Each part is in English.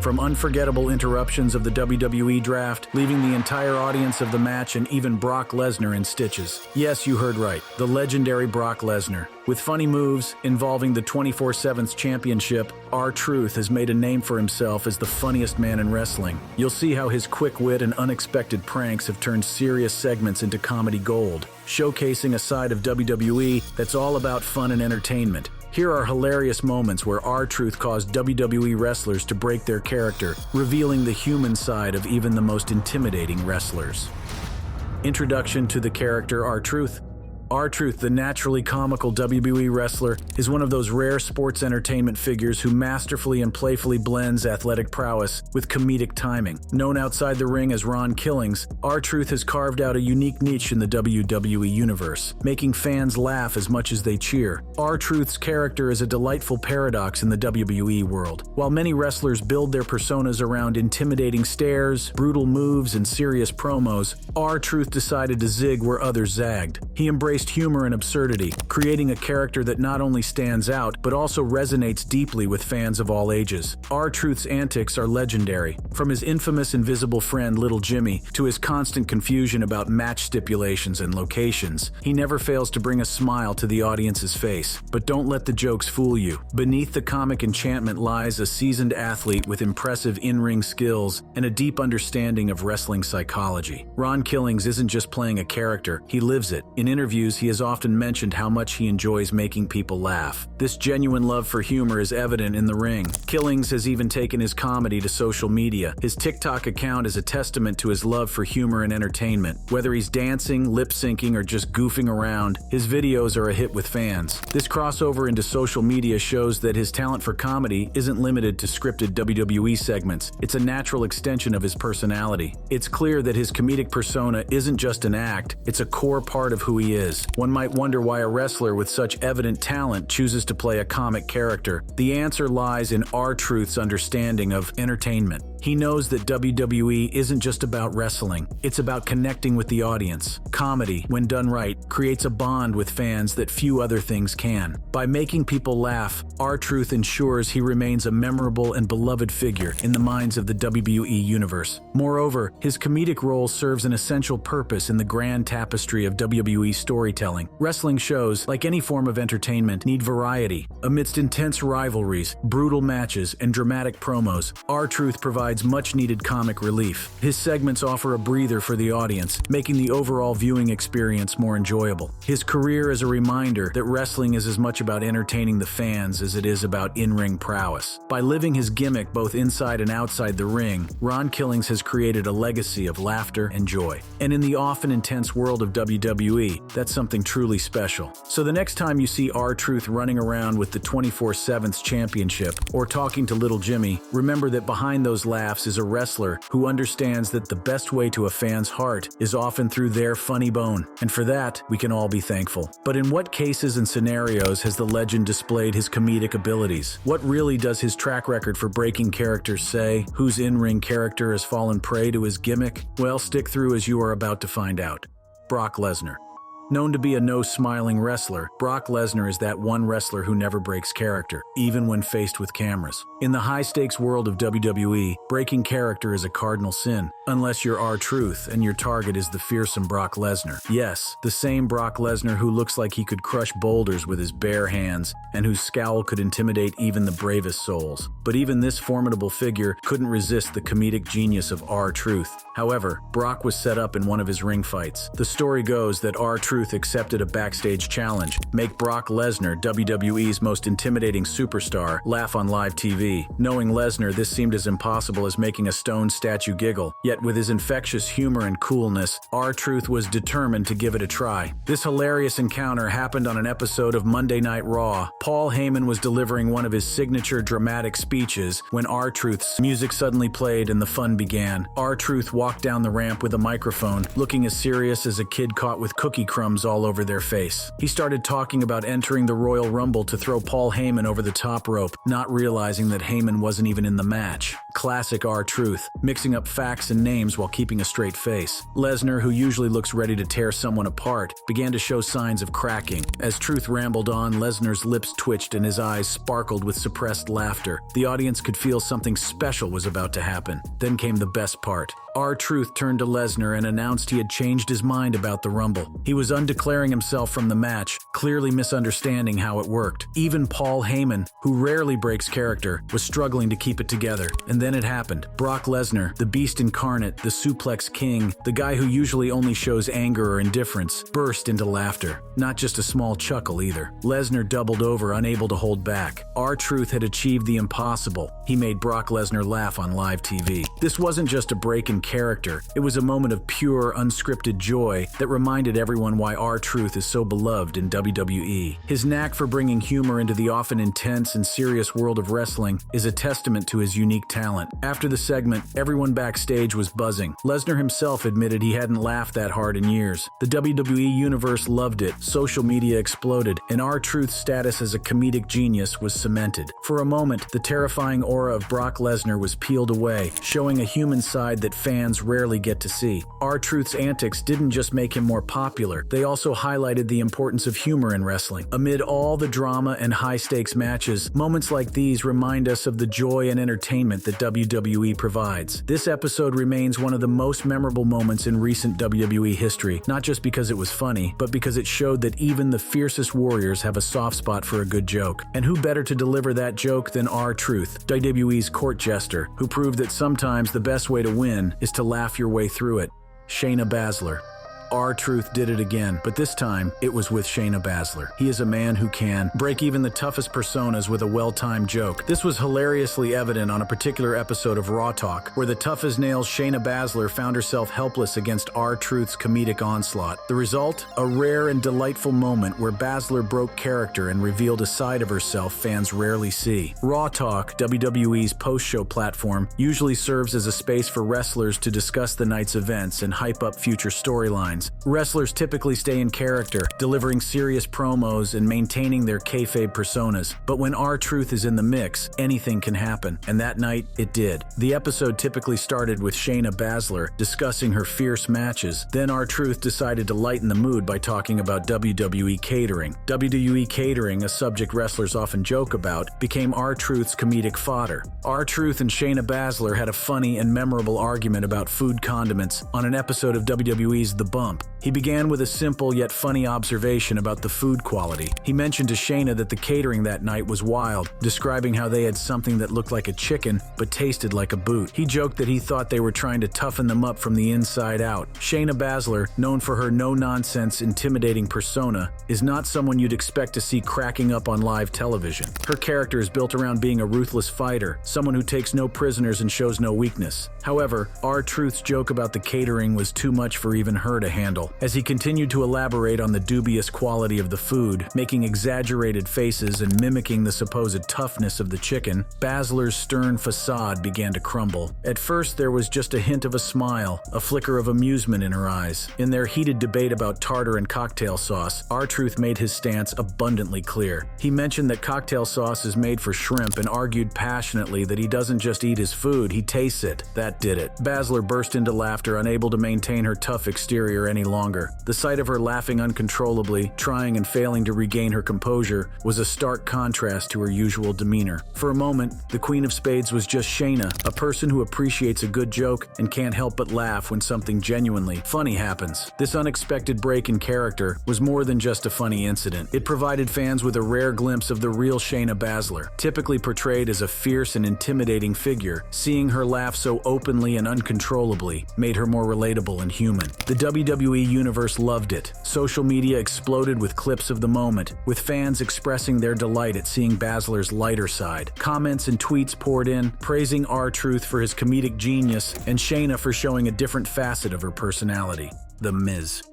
From unforgettable interruptions of the WWE draft, leaving the entire audience of the match and even Brock Lesnar in stitches. Yes, you heard right, the legendary Brock Lesnar. With funny moves involving the 24/7 championship, R-Truth has made a name for himself as the funniest man in wrestling. You'll see how his quick wit and unexpected pranks have turned serious segments into comedy gold, showcasing a side of WWE that's all about fun and entertainment. Here are hilarious moments where R-Truth caused WWE wrestlers to break their character, revealing the human side of even the most intimidating wrestlers. Introduction to the character R-Truth. R-Truth, the naturally comical WWE wrestler, is one of those rare sports entertainment figures who masterfully and playfully blends athletic prowess with comedic timing. Known outside the ring as Ron Killings, R-Truth has carved out a unique niche in the WWE universe, making fans laugh as much as they cheer. R-Truth's character is a delightful paradox in the WWE world. While many wrestlers build their personas around intimidating stares, brutal moves, and serious promos, R-Truth decided to zig where others zagged. He embraced humor and absurdity, creating a character that not only stands out, but also resonates deeply with fans of all ages. R-Truth's antics are legendary. From his infamous invisible friend Little Jimmy to his constant confusion about match stipulations and locations, he never fails to bring a smile to the audience's face. But don't let the jokes fool you. Beneath the comic enchantment lies a seasoned athlete with impressive in-ring skills and a deep understanding of wrestling psychology. Ron Killings isn't just playing a character, he lives it. In interviews, he has often mentioned how much he enjoys making people laugh. This genuine love for humor is evident in the ring. Killings has even taken his comedy to social media. His TikTok account is a testament to his love for humor and entertainment. Whether he's dancing, lip-syncing, or just goofing around, his videos are a hit with fans. This crossover into social media shows that his talent for comedy isn't limited to scripted WWE segments. It's a natural extension of his personality. It's clear that his comedic persona isn't just an act, it's a core part of who he is. One might wonder why a wrestler with such evident talent chooses to play a comic character. The answer lies in R-Truth's understanding of entertainment. He knows that WWE isn't just about wrestling, it's about connecting with the audience. Comedy, when done right, creates a bond with fans that few other things can. By making people laugh, R-Truth ensures he remains a memorable and beloved figure in the minds of the WWE universe. Moreover, his comedic role serves an essential purpose in the grand tapestry of WWE storytelling. Wrestling shows, like any form of entertainment, need variety. Amidst intense rivalries, brutal matches, and dramatic promos, R-Truth provides much-needed comic relief. His segments offer a breather for the audience, making the overall viewing experience more enjoyable. His career is a reminder that wrestling is as much about entertaining the fans as it is about in-ring prowess. By living his gimmick both inside and outside the ring, Ron Killings has created a legacy of laughter and joy. And in the often intense world of WWE, that's something truly special. So the next time you see R-Truth running around with the 24/7 championship or talking to Little Jimmy, remember that behind those laughs is a wrestler who understands that the best way to a fan's heart is often through their funny bone. And for that, we can all be thankful. But in what cases and scenarios has the legend displayed his comedic abilities? What really does his track record for breaking characters say? Whose in-ring character has fallen prey to his gimmick? Well, stick through as you are about to find out. Brock Lesnar. Known to be a no-smiling wrestler, Brock Lesnar is that one wrestler who never breaks character, even when faced with cameras. In the high-stakes world of WWE, breaking character is a cardinal sin, unless you're R-Truth and your target is the fearsome Brock Lesnar. Yes, the same Brock Lesnar who looks like he could crush boulders with his bare hands and whose scowl could intimidate even the bravest souls. But even this formidable figure couldn't resist the comedic genius of R-Truth. However, Brock was set up in one of his ring fights. The story goes that R-Truth accepted a backstage challenge, make Brock Lesnar, WWE's most intimidating superstar, laugh on live TV. Knowing Lesnar, this seemed as impossible as making a stone statue giggle. Yet with his infectious humor and coolness, R-Truth was determined to give it a try. This hilarious encounter happened on an episode of Monday Night Raw. Paul Heyman was delivering one of his signature dramatic speeches when R-Truth's music suddenly played and the fun began. R-Truth walked down the ramp with a microphone, looking as serious as a kid caught with cookie crumbs all over their face. He started talking about entering the Royal Rumble to throw Paul Heyman over the top rope, not realizing that Heyman wasn't even in the match. Classic R-Truth, mixing up facts and names while keeping a straight face. Lesnar, who usually looks ready to tear someone apart, began to show signs of cracking. As Truth rambled on, Lesnar's lips twitched and his eyes sparkled with suppressed laughter. The audience could feel something special was about to happen. Then came the best part. R-Truth turned to Lesnar and announced he had changed his mind about the Rumble. He was undeclaring himself from the match, clearly misunderstanding how it worked. Even Paul Heyman, who rarely breaks character, was struggling to keep it together. And then it happened. Brock Lesnar, the beast incarnate, the suplex king, the guy who usually only shows anger or indifference, burst into laughter. Not just a small chuckle either. Lesnar doubled over, unable to hold back. R-Truth had achieved the impossible. He made Brock Lesnar laugh on live TV. This wasn't just a break in character. It was a moment of pure, unscripted joy that reminded everyone why R-Truth is so beloved in WWE. His knack for bringing humor into the often intense and serious world of wrestling is a testament to his unique talent. After the segment, everyone backstage was buzzing. Lesnar himself admitted he hadn't laughed that hard in years. The WWE universe loved it, social media exploded, and R-Truth's status as a comedic genius was cemented. For a moment, the terrifying aura of Brock Lesnar was peeled away, showing a human side that fans rarely get to see. R-Truth's antics didn't just make him more popular, they also highlighted the importance of humor in wrestling. Amid all the drama and high-stakes matches, moments like these remind us of the joy and entertainment that WWE provides. This episode remains one of the most memorable moments in recent WWE history, not just because it was funny, but because it showed that even the fiercest warriors have a soft spot for a good joke. And who better to deliver that joke than R-Truth, WWE's court jester, who proved that sometimes the best way to win is to laugh your way through it. Shayna Baszler. R-Truth did it again, but this time it was with Shayna Baszler. He is a man who can break even the toughest personas with a well-timed joke. This was hilariously evident on a particular episode of Raw Talk, where the tough as nails Shayna Baszler found herself helpless against R-Truth's comedic onslaught. The result? A rare and delightful moment where Baszler broke character and revealed a side of herself fans rarely see. Raw Talk, WWE's post-show platform, usually serves as a space for wrestlers to discuss the night's events and hype up future storylines. Wrestlers typically stay in character, delivering serious promos and maintaining their kayfabe personas. But when R-Truth is in the mix, anything can happen. And that night, it did. The episode typically started with Shayna Baszler discussing her fierce matches. Then R-Truth decided to lighten the mood by talking about WWE catering. WWE catering, a subject wrestlers often joke about, became R-Truth's comedic fodder. R-Truth and Shayna Baszler had a funny and memorable argument about food condiments on an episode of WWE's The Bump. He began with a simple yet funny observation about the food quality. He mentioned to Shayna that the catering that night was wild, describing how they had something that looked like a chicken but tasted like a boot. He joked that he thought they were trying to toughen them up from the inside out. Shayna Baszler, known for her no-nonsense, intimidating persona, is not someone you'd expect to see cracking up on live television. Her character is built around being a ruthless fighter, someone who takes no prisoners and shows no weakness. However, R-Truth's joke about the catering was too much for even her to handle. As he continued to elaborate on the dubious quality of the food, making exaggerated faces and mimicking the supposed toughness of the chicken, Baszler's stern facade began to crumble. At first, there was just a hint of a smile, a flicker of amusement in her eyes. In their heated debate about tartar and cocktail sauce, R-Truth made his stance abundantly clear. He mentioned that cocktail sauce is made for shrimp and argued passionately that he doesn't just eat his food, he tastes it. That did it. Baszler burst into laughter, unable to maintain her tough exterior any longer. The sight of her laughing uncontrollably, trying and failing to regain her composure, was a stark contrast to her usual demeanor. For a moment, the Queen of Spades was just Shayna, a person who appreciates a good joke and can't help but laugh when something genuinely funny happens. This unexpected break in character was more than just a funny incident. It provided fans with a rare glimpse of the real Shayna Baszler, typically portrayed as a fierce and intimidating figure. Seeing her laugh so openly and uncontrollably made her more relatable and human. The WWE Universe loved it. Social media exploded with clips of the moment, with fans expressing their delight at seeing Baszler's lighter side. Comments and tweets poured in, praising R-Truth for his comedic genius and Shayna for showing a different facet of her personality. The Miz.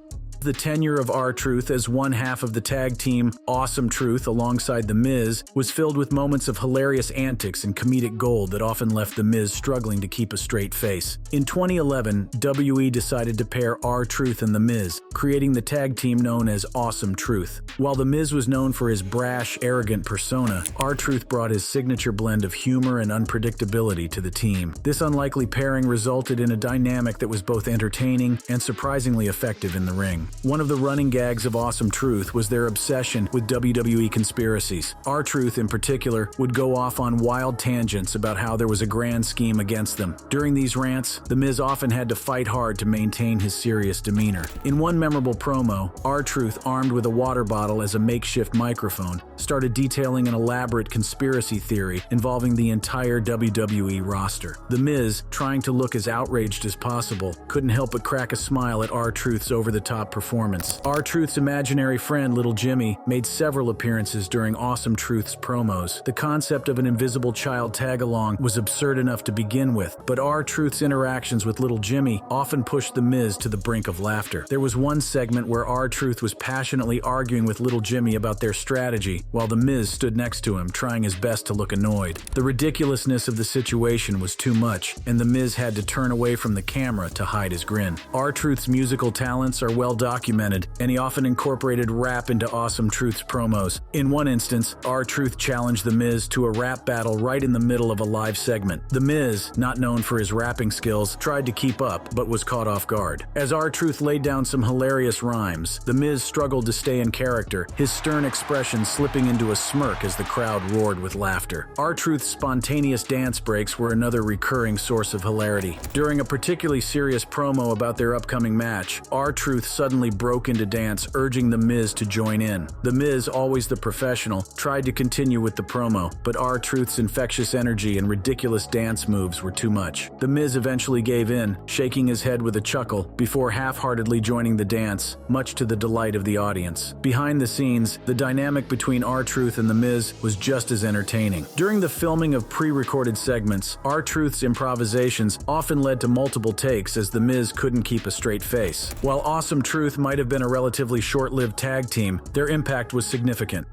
The tenure of R-Truth as one half of the tag team Awesome Truth alongside The Miz was filled with moments of hilarious antics and comedic gold that often left The Miz struggling to keep a straight face. In 2011, WWE decided to pair R-Truth and The Miz, creating the tag team known as Awesome Truth. While The Miz was known for his brash, arrogant persona, R-Truth brought his signature blend of humor and unpredictability to the team. This unlikely pairing resulted in a dynamic that was both entertaining and surprisingly effective in the ring. One of the running gags of Awesome Truth was their obsession with WWE conspiracies. R-Truth, in particular, would go off on wild tangents about how there was a grand scheme against them. During these rants, The Miz often had to fight hard to maintain his serious demeanor. In one memorable promo, R-Truth, armed with a water bottle as a makeshift microphone, started detailing an elaborate conspiracy theory involving the entire WWE roster. The Miz, trying to look as outraged as possible, couldn't help but crack a smile at R-Truth's over-the-top performance. R-Truth's imaginary friend, Little Jimmy, made several appearances during Awesome Truth's promos. The concept of an invisible child tag-along was absurd enough to begin with, but R-Truth's interactions with Little Jimmy often pushed The Miz to the brink of laughter. There was one segment where R-Truth was passionately arguing with Little Jimmy about their strategy, while The Miz stood next to him, trying his best to look annoyed. The ridiculousness of the situation was too much, and The Miz had to turn away from the camera to hide his grin. R-Truth's musical talents are well documented, and he often incorporated rap into Awesome Truth's promos. In one instance, R-Truth challenged The Miz to a rap battle right in the middle of a live segment. The Miz, not known for his rapping skills, tried to keep up, but was caught off guard. As R-Truth laid down some hilarious rhymes, The Miz struggled to stay in character, his stern expression slipping into a smirk as the crowd roared with laughter. R-Truth's spontaneous dance breaks were another recurring source of hilarity. During a particularly serious promo about their upcoming match, R-Truth suddenly broke into dance, urging The Miz to join in. The Miz, always the professional, tried to continue with the promo, but R-Truth's infectious energy and ridiculous dance moves were too much. The Miz eventually gave in, shaking his head with a chuckle, before half-heartedly joining the dance, much to the delight of the audience. Behind the scenes, the dynamic between R-Truth and The Miz was just as entertaining. During the filming of pre-recorded segments, R-Truth's improvisations often led to multiple takes as The Miz couldn't keep a straight face. While Awesome Truth might have been a relatively short-lived tag team, their impact was significant.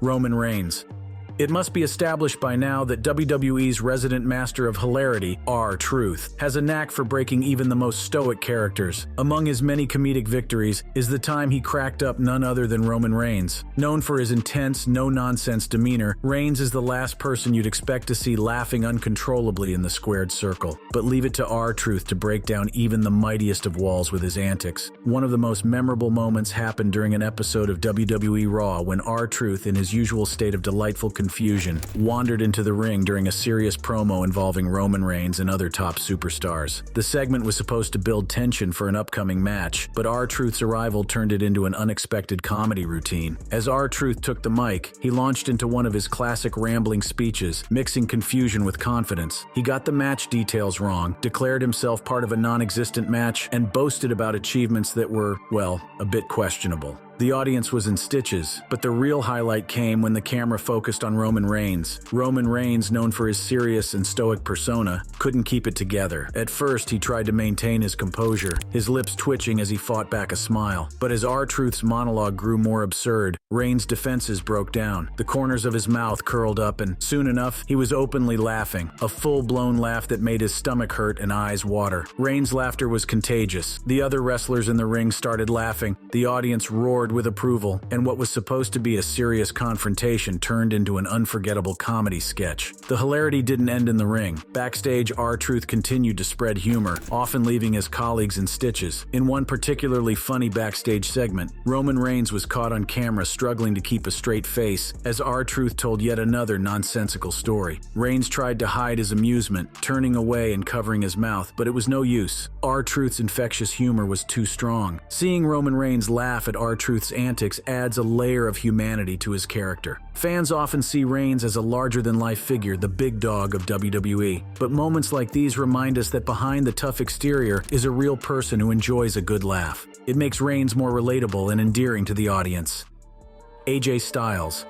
Roman Reigns. It must be established by now that WWE's resident master of hilarity, R-Truth, has a knack for breaking even the most stoic characters. Among his many comedic victories is the time he cracked up none other than Roman Reigns. Known for his intense, no-nonsense demeanor, Reigns is the last person you'd expect to see laughing uncontrollably in the squared circle. But leave it to R-Truth to break down even the mightiest of walls with his antics. One of the most memorable moments happened during an episode of WWE Raw when R-Truth, in his usual state of delightful confusion, wandered into the ring during a serious promo involving Roman Reigns and other top superstars. The segment was supposed to build tension for an upcoming match, but R-Truth's arrival turned it into an unexpected comedy routine. As R-Truth took the mic, he launched into one of his classic rambling speeches, mixing confusion with confidence. He got the match details wrong, declared himself part of a non-existent match, and boasted about achievements that were, well, a bit questionable. The audience was in stitches, but the real highlight came when the camera focused on Roman Reigns. Roman Reigns, known for his serious and stoic persona, couldn't keep it together. At first, he tried to maintain his composure, his lips twitching as he fought back a smile. But as R-Truth's monologue grew more absurd, Reigns' defenses broke down. The corners of his mouth curled up, and soon enough, he was openly laughing, a full-blown laugh that made his stomach hurt and eyes water. Reigns' laughter was contagious. The other wrestlers in the ring started laughing. The audience roared with approval, and what was supposed to be a serious confrontation turned into an unforgettable comedy sketch. The hilarity didn't end in the ring. Backstage, R-Truth continued to spread humor, often leaving his colleagues in stitches. In one particularly funny backstage segment, Roman Reigns was caught on camera struggling to keep a straight face as R-Truth told yet another nonsensical story. Reigns tried to hide his amusement, turning away and covering his mouth, but it was no use. R-Truth's infectious humor was too strong. Seeing Roman Reigns laugh at R-Truth's antics adds a layer of humanity to his character. Fans often see Reigns as a larger-than-life figure, the big dog of WWE. But moments like these remind us that behind the tough exterior is a real person who enjoys a good laugh. It makes Reigns more relatable and endearing to the audience. AJ Styles.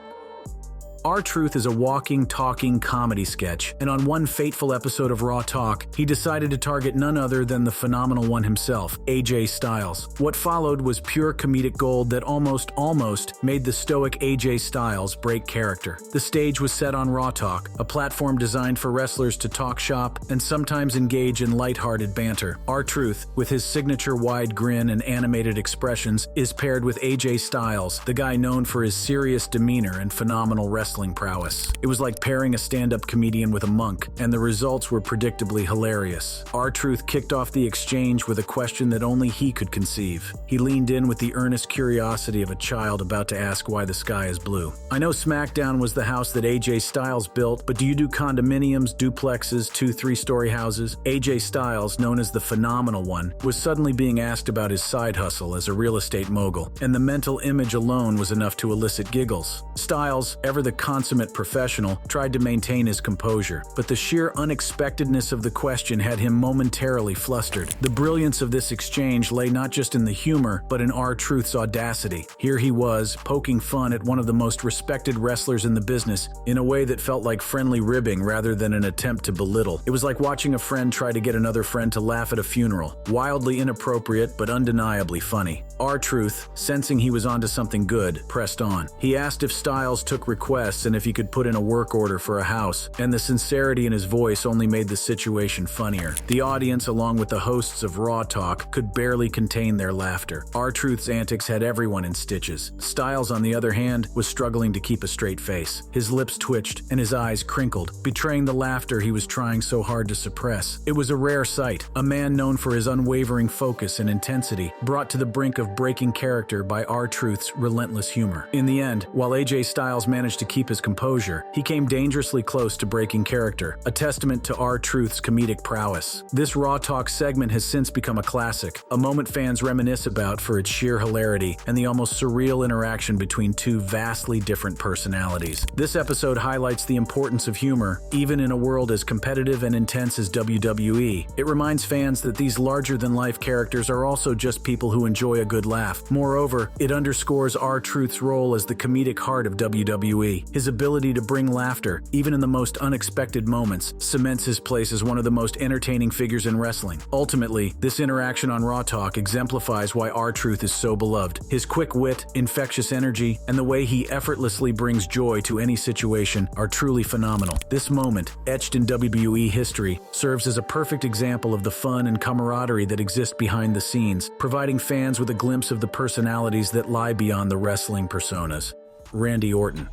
R-Truth is a walking, talking comedy sketch, and on one fateful episode of Raw Talk, he decided to target none other than the phenomenal one himself, AJ Styles. What followed was pure comedic gold that almost made the stoic AJ Styles break character. The stage was set on Raw Talk, a platform designed for wrestlers to talk shop and sometimes engage in lighthearted banter. R-Truth, with his signature wide grin and animated expressions, is paired with AJ Styles, the guy known for his serious demeanor and phenomenal wrestling prowess. It was like pairing a stand-up comedian with a monk, and the results were predictably hilarious. R-Truth kicked off the exchange with a question that only he could conceive. He leaned in with the earnest curiosity of a child about to ask why the sky is blue. "I know SmackDown was the house that AJ Styles built, but do you do condominiums, duplexes, 2-3-story houses?" AJ Styles, known as the Phenomenal One, was suddenly being asked about his side hustle as a real estate mogul, and the mental image alone was enough to elicit giggles. Styles, ever the consummate professional, tried to maintain his composure, but the sheer unexpectedness of the question had him momentarily flustered. The brilliance of this exchange lay not just in the humor, but in R-Truth's audacity. Here he was, poking fun at one of the most respected wrestlers in the business in a way that felt like friendly ribbing rather than an attempt to belittle. It was like watching a friend try to get another friend to laugh at a funeral. Wildly inappropriate, but undeniably funny. R-Truth, sensing he was onto something good, pressed on. He asked if Styles took requests and if he could put in a work order for a house, and the sincerity in his voice only made the situation funnier. The audience, along with the hosts of Raw Talk, could barely contain their laughter. R-Truth's antics had everyone in stitches. Styles, on the other hand, was struggling to keep a straight face. His lips twitched and his eyes crinkled, betraying the laughter he was trying so hard to suppress. It was a rare sight, a man known for his unwavering focus and intensity, brought to the brink of breaking character by R-Truth's relentless humor. In the end, while AJ Styles managed to keep his composure, he came dangerously close to breaking character, a testament to R-Truth's comedic prowess. This Raw Talk segment has since become a classic, a moment fans reminisce about for its sheer hilarity and the almost surreal interaction between two vastly different personalities. This episode highlights the importance of humor, even in a world as competitive and intense as WWE. It reminds fans that these larger-than-life characters are also just people who enjoy a good laugh. Moreover, it underscores R-Truth's role as the comedic heart of WWE. His ability to bring laughter, even in the most unexpected moments, cements his place as one of the most entertaining figures in wrestling. Ultimately, this interaction on Raw Talk exemplifies why R-Truth is so beloved. His quick wit, infectious energy, and the way he effortlessly brings joy to any situation are truly phenomenal. This moment, etched in WWE history, serves as a perfect example of the fun and camaraderie that exist behind the scenes, providing fans with a glimpse of the personalities that lie beyond the wrestling personas. Randy Orton.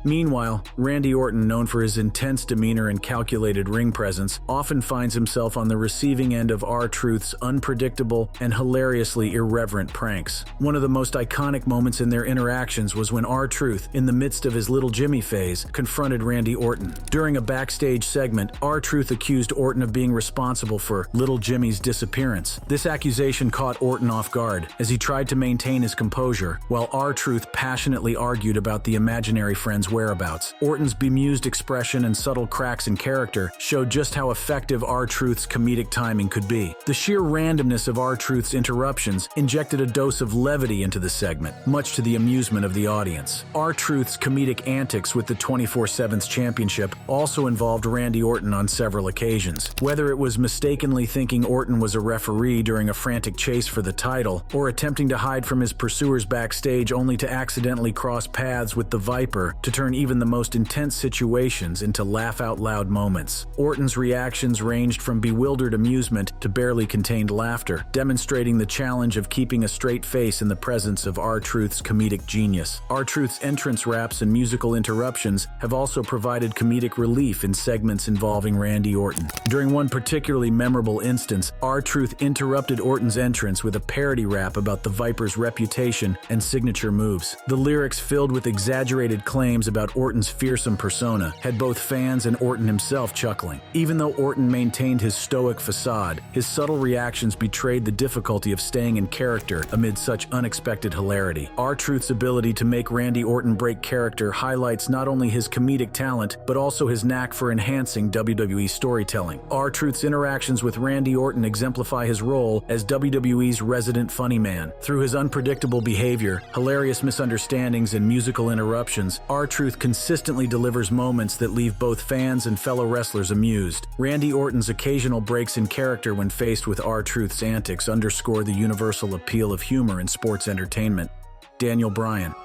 Meanwhile, Randy Orton, known for his intense demeanor and calculated ring presence, often finds himself on the receiving end of R-Truth's unpredictable and hilariously irreverent pranks. One of the most iconic moments in their interactions was when R-Truth, in the midst of his Little Jimmy phase, confronted Randy Orton. During a backstage segment, R-Truth accused Orton of being responsible for Little Jimmy's disappearance. This accusation caught Orton off guard as he tried to maintain his composure, while R-Truth passionately argued about the imaginary friend's whereabouts. Orton's bemused expression and subtle cracks in character showed just how effective R-Truth's comedic timing could be. The sheer randomness of R-Truth's interruptions injected a dose of levity into the segment, much to the amusement of the audience. R-Truth's comedic antics with the 24/7 championship also involved Randy Orton on several occasions. Whether it was mistakenly thinking Orton was a referee during a frantic chase for the title, or attempting to hide from his pursuers backstage only to accidentally cross paths with the Viper to turn even the most intense situations into laugh-out-loud moments. Orton's reactions ranged from bewildered amusement to barely contained laughter, demonstrating the challenge of keeping a straight face in the presence of R-Truth's comedic genius. R-Truth's entrance raps and musical interruptions have also provided comedic relief in segments involving Randy Orton. During one particularly memorable instance, R-Truth interrupted Orton's entrance with a parody rap about the Viper's reputation and signature moves. The lyrics, filled with exaggerated claims about Orton's fearsome persona, had both fans and Orton himself chuckling. Even though Orton maintained his stoic facade, his subtle reactions betrayed the difficulty of staying in character amid such unexpected hilarity. R-Truth's ability to make Randy Orton break character highlights not only his comedic talent, but also his knack for enhancing WWE storytelling. R-Truth's interactions with Randy Orton exemplify his role as WWE's resident funny man. Through his unpredictable behavior, hilarious misunderstandings, and musical interruptions, R-Truth R-Truth consistently delivers moments that leave both fans and fellow wrestlers amused. Randy Orton's occasional breaks in character when faced with R-Truth's antics underscore the universal appeal of humor in sports entertainment. Daniel Bryan.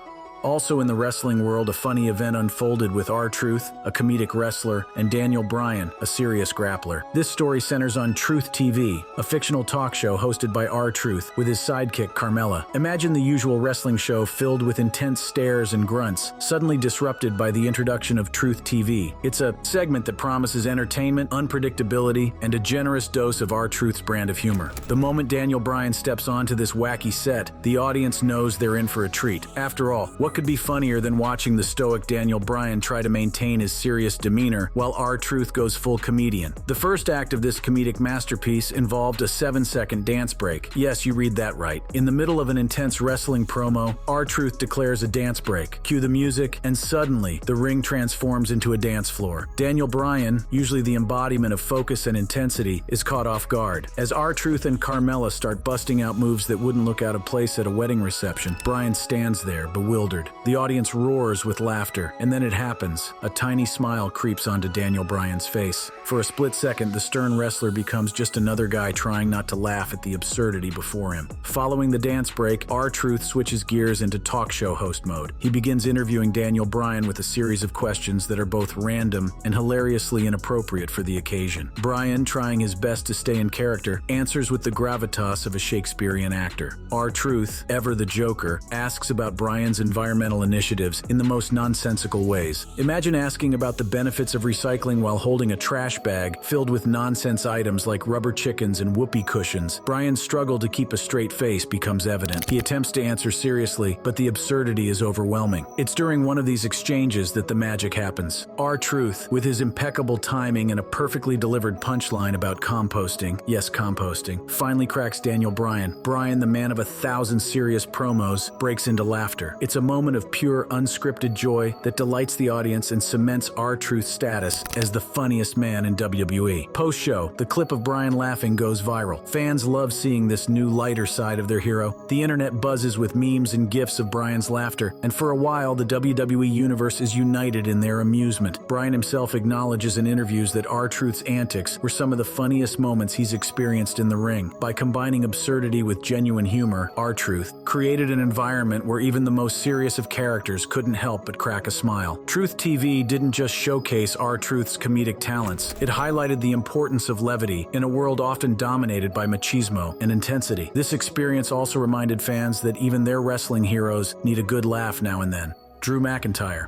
Also in the wrestling world, a funny event unfolded with R-Truth, a comedic wrestler, and Daniel Bryan, a serious grappler. This story centers on Truth TV, a fictional talk show hosted by R-Truth with his sidekick Carmella. Imagine the usual wrestling show filled with intense stares and grunts, suddenly disrupted by the introduction of Truth TV. It's a segment that promises entertainment, unpredictability, and a generous dose of R-Truth's brand of humor. The moment Daniel Bryan steps onto this wacky set, the audience knows they're in for a treat. After all, what could be funnier than watching the stoic Daniel Bryan try to maintain his serious demeanor while R-Truth goes full comedian? The first act of this comedic masterpiece involved a 7-second dance break. Yes, you read that right. In the middle of an intense wrestling promo, R-Truth declares a dance break. Cue the music, and suddenly, the ring transforms into a dance floor. Daniel Bryan, usually the embodiment of focus and intensity, is caught off guard. As R-Truth and Carmella start busting out moves that wouldn't look out of place at a wedding reception, Bryan stands there, bewildered. The audience roars with laughter, and then it happens. A tiny smile creeps onto Daniel Bryan's face. For a split second, the stern wrestler becomes just another guy trying not to laugh at the absurdity before him. Following the dance break, R-Truth switches gears into talk show host mode. He begins interviewing Daniel Bryan with a series of questions that are both random and hilariously inappropriate for the occasion. Bryan, trying his best to stay in character, answers with the gravitas of a Shakespearean actor. R-Truth, ever the Joker, asks about Bryan's environmental initiatives in the most nonsensical ways. Imagine asking about the benefits of recycling while holding a trash bag filled with nonsense items like rubber chickens and whoopee cushions. Bryan's struggle to keep a straight face becomes evident. He attempts to answer seriously, but the absurdity is overwhelming. It's during one of these exchanges that the magic happens. R-Truth, with his impeccable timing and a perfectly delivered punchline about composting, yes, composting, finally cracks Daniel Bryan. Bryan, the man of 1,000 serious promos, breaks into laughter. It's a moment of pure, unscripted joy that delights the audience and cements R-Truth's status as the funniest man in WWE. Post-show, the clip of Bryan laughing goes viral. Fans love seeing this new, lighter side of their hero. The internet buzzes with memes and gifs of Bryan's laughter, and for a while, the WWE universe is united in their amusement. Bryan himself acknowledges in interviews that R-Truth's antics were some of the funniest moments he's experienced in the ring. By combining absurdity with genuine humor, R-Truth created an environment where even the most serious of characters couldn't help but crack a smile. Truth TV didn't just showcase R-Truth's comedic talents, it highlighted the importance of levity in a world often dominated by machismo and intensity. This experience also reminded fans that even their wrestling heroes need a good laugh now and then. Drew McIntyre.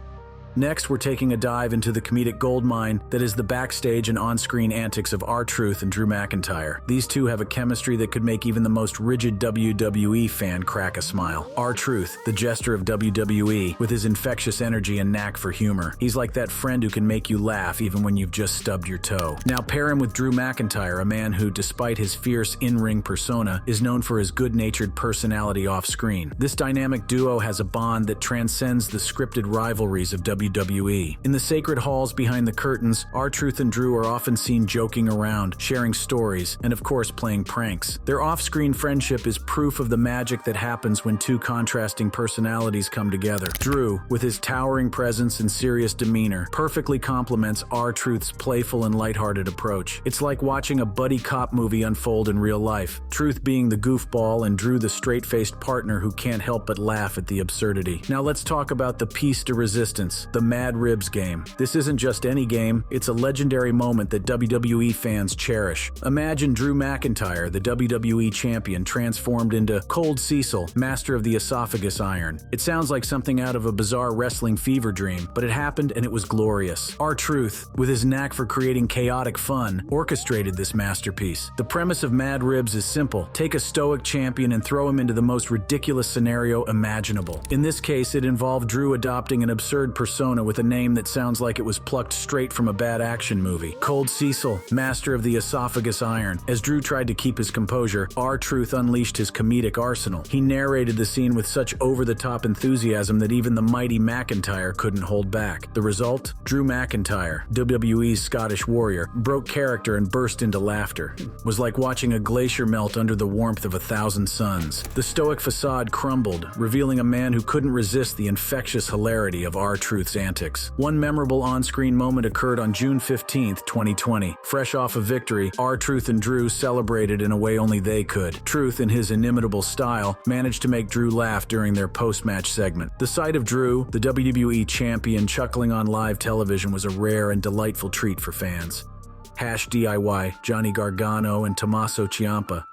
Next, we're taking a dive into the comedic goldmine that is the backstage and on-screen antics of R-Truth and Drew McIntyre. These two have a chemistry that could make even the most rigid WWE fan crack a smile. R-Truth, the jester of WWE, with his infectious energy and knack for humor. He's like that friend who can make you laugh even when you've just stubbed your toe. Now pair him with Drew McIntyre, a man who, despite his fierce in-ring persona, is known for his good-natured personality off-screen. This dynamic duo has a bond that transcends the scripted rivalries of WWE. In the sacred halls behind the curtains, R-Truth and Drew are often seen joking around, sharing stories, and of course playing pranks. Their off-screen friendship is proof of the magic that happens when two contrasting personalities come together. Drew, with his towering presence and serious demeanor, perfectly complements R-Truth's playful and lighthearted approach. It's like watching a buddy cop movie unfold in real life, Truth being the goofball and Drew the straight-faced partner who can't help but laugh at the absurdity. Now let's talk about the piece de resistance, the Mad Ribs game. This isn't just any game, it's a legendary moment that WWE fans cherish. Imagine Drew McIntyre, the WWE champion, transformed into Cold Cecil, master of the esophagus iron. It sounds like something out of a bizarre wrestling fever dream, but it happened and it was glorious. R-Truth, with his knack for creating chaotic fun, orchestrated this masterpiece. The premise of Mad Ribs is simple. Take a stoic champion and throw him into the most ridiculous scenario imaginable. In this case, it involved Drew adopting an absurd persona with a name that sounds like it was plucked straight from a bad action movie. Cold Cecil, master of the esophagus iron. As Drew tried to keep his composure, R-Truth unleashed his comedic arsenal. He narrated the scene with such over-the-top enthusiasm that even the mighty McIntyre couldn't hold back. The result? Drew McIntyre, WWE's Scottish warrior, broke character and burst into laughter. It was like watching a glacier melt under the warmth of 1,000 suns. The stoic facade crumbled, revealing a man who couldn't resist the infectious hilarity of R-Truth's Network's antics. One memorable on-screen moment occurred on June 15, 2020. Fresh off a victory, R-Truth and Drew celebrated in a way only they could. Truth, in his inimitable style, managed to make Drew laugh during their post-match segment. The sight of Drew, the WWE champion, chuckling on live television was a rare and delightful treat for fans. #DIY, Johnny Gargano and Tommaso Ciampa.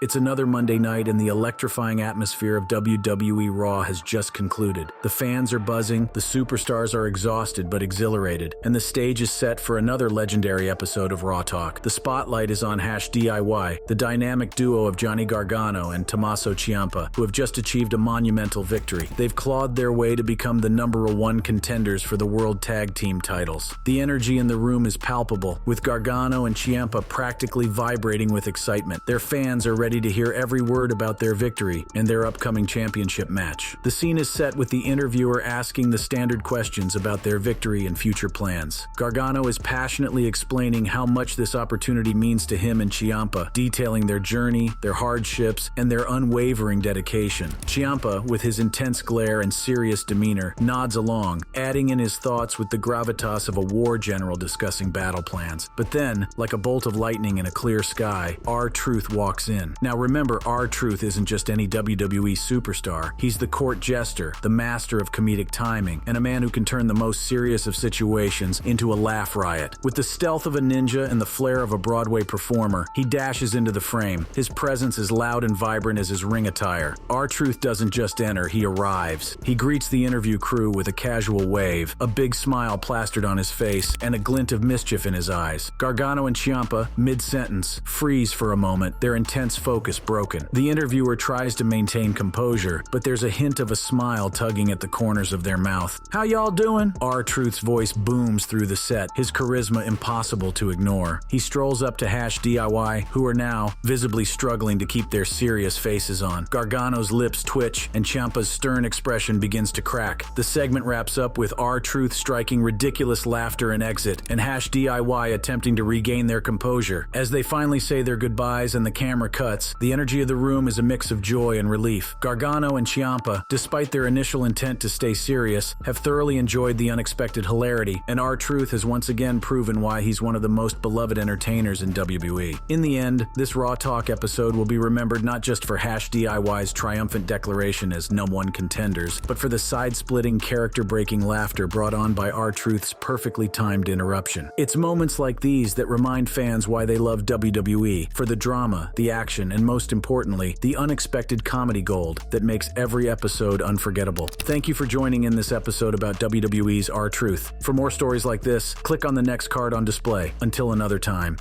It's another Monday night and the electrifying atmosphere of WWE Raw has just concluded. The fans are buzzing, the superstars are exhausted but exhilarated, and the stage is set for another legendary episode of Raw Talk. The spotlight is on #DIY, the dynamic duo of Johnny Gargano and Tommaso Ciampa, who have just achieved a monumental victory. They've clawed their way to become the #1 contenders for the World Tag Team titles. The energy in the room is palpable, with Gargano and Ciampa practically vibrating with excitement. Their fans are ready to hear every word about their victory and their upcoming championship match. The scene is set with the interviewer asking the standard questions about their victory and future plans. Gargano is passionately explaining how much this opportunity means to him and Ciampa, detailing their journey, their hardships, and their unwavering dedication. Ciampa, with his intense glare and serious demeanor, nods along, adding in his thoughts with the gravitas of a war general discussing battle plans. But then, like a bolt of lightning in a clear sky, R-Truth walks in. Now remember, R-Truth isn't just any WWE superstar. He's the court jester, the master of comedic timing, and a man who can turn the most serious of situations into a laugh riot. With the stealth of a ninja and the flair of a Broadway performer, he dashes into the frame. His presence is loud and vibrant as his ring attire. R-Truth doesn't just enter, he arrives. He greets the interview crew with a casual wave, a big smile plastered on his face, and a glint of mischief in his eyes. Gargano and Ciampa, mid-sentence, freeze for a moment, their intense focus broken. The interviewer tries to maintain composure, but there's a hint of a smile tugging at the corners of their mouth. "How y'all doing?" R-Truth's voice booms through the set, his charisma impossible to ignore. He strolls up to #DIY, who are now visibly struggling to keep their serious faces on. Gargano's lips twitch, and Ciampa's stern expression begins to crack. The segment wraps up with R-Truth striking ridiculous laughter and exit, and #DIY attempting to regain their composure. As they finally say their goodbyes and the camera cuts, the energy of the room is a mix of joy and relief. Gargano and Ciampa, despite their initial intent to stay serious, have thoroughly enjoyed the unexpected hilarity, and R-Truth has once again proven why he's one of the most beloved entertainers in WWE. In the end, this Raw Talk episode will be remembered not just for #DIY's triumphant declaration as #1 contenders, but for the side-splitting, character-breaking laughter brought on by R-Truth's perfectly timed interruption. It's moments like these that remind fans why they love WWE, for the drama, the action, and most importantly, the unexpected comedy gold that makes every episode unforgettable. Thank you for joining in this episode about WWE's R-Truth. For more stories like this, click on the next card on display. Until another time.